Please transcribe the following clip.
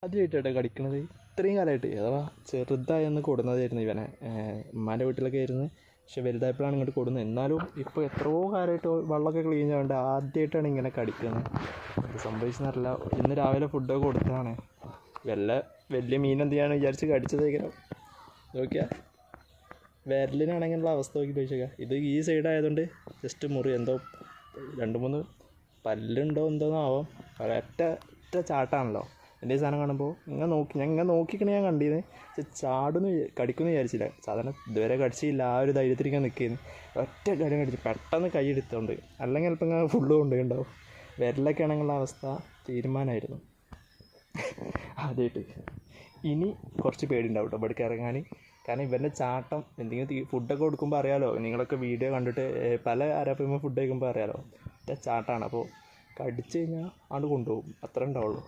ആദ്യമായിട്ടാണ് കടിക്കണത് ഇത്രയും കാലമായിട്ട്. അഥവാ ചെറുതായെന്ന് കൊടുന്നതായിരുന്നു ഇവനെ. ഉമ്മാൻ്റെ വീട്ടിലൊക്കെ ആയിരുന്നു. പക്ഷെ വലുതായപ്പോഴാണ് ഇങ്ങോട്ട് കൊടുന്നത്. എന്നാലും ഇപ്പോൾ എത്രയോ കാലമായിട്ട് വെള്ളമൊക്കെ ക്ലീൻ ചെയ്യാണ്ട് ആദ്യമായിട്ടാണ് ഇങ്ങനെ കടിക്കുന്നത്. അത് സംഭവിച്ചെന്നറിയില്ല. ഇന്ന് രാവിലെ ഫുഡൊക്കെ കൊടുത്തതാണ്. വലിയ മീൻ എന്ത് ചെയ്യാന്ന് വിചാരിച്ച് കടിച്ചതേക്കണം. നോക്കിയാൽ വിരലിനാണെങ്കിലുള്ള അവസ്ഥ നോക്കി ചോദിച്ചേക്കാം. ഇത് ഈ സൈഡായതുകൊണ്ട് ജസ്റ്റ് മുറി എന്തോ 2-3 പല്ലുണ്ടോ എന്തോന്നാവാം. ഒറ്റ ചാട്ടാണല്ലോ. എൻ്റെ ഈ സാധനം കാണുമ്പോൾ ഞാൻ നോക്കിക്കണേ ഞാൻ കണ്ടിരുന്നു. പക്ഷെ കടിക്കുമെന്ന് വിചാരിച്ചില്ല. സാധാരണ ഇതുവരെ കടിച്ചില്ല. ആ ഒരു ധൈര്യത്തിലേക്ക് നിൽക്കുന്നു. ഒറ്റ കാര്യം കടിച്ചു പെട്ടെന്ന് കൈ എടുത്തോണ്ട്. അല്ലെങ്കിൽ ചിലപ്പോൾ ഞാൻ ഫുള്ള് കൊണ്ടുപോയിണ്ടാവും. വിരലൊക്കെ ആണെങ്കിലുള്ള അവസ്ഥ തീരുമാനമായിരുന്നു ആദ്യമായിട്ട്. ഇനി കുറച്ച് പേടിയുണ്ടാവും കേട്ടോ ഇവിടേക്ക് ഇറങ്ങാൻ. കാരണം ഇവൻ്റെ ചാട്ടം എന്തെങ്കിലും ഫുഡൊക്കെ കൊടുക്കുമ്പോൾ അറിയാമല്ലോ, നിങ്ങളൊക്കെ വീഡിയോ കണ്ടിട്ട് പല ആരാപ്പുമ്പോൾ ഫുഡ് കഴിക്കുമ്പോൾ അറിയാമല്ലോ, ചാട്ടമാണ്. അപ്പോൾ കടിച്ചു കഴിഞ്ഞാൽ ആണ്ട് കൊണ്ടുപോകും. അത്ര ഉണ്ടാവുള്ളൂ.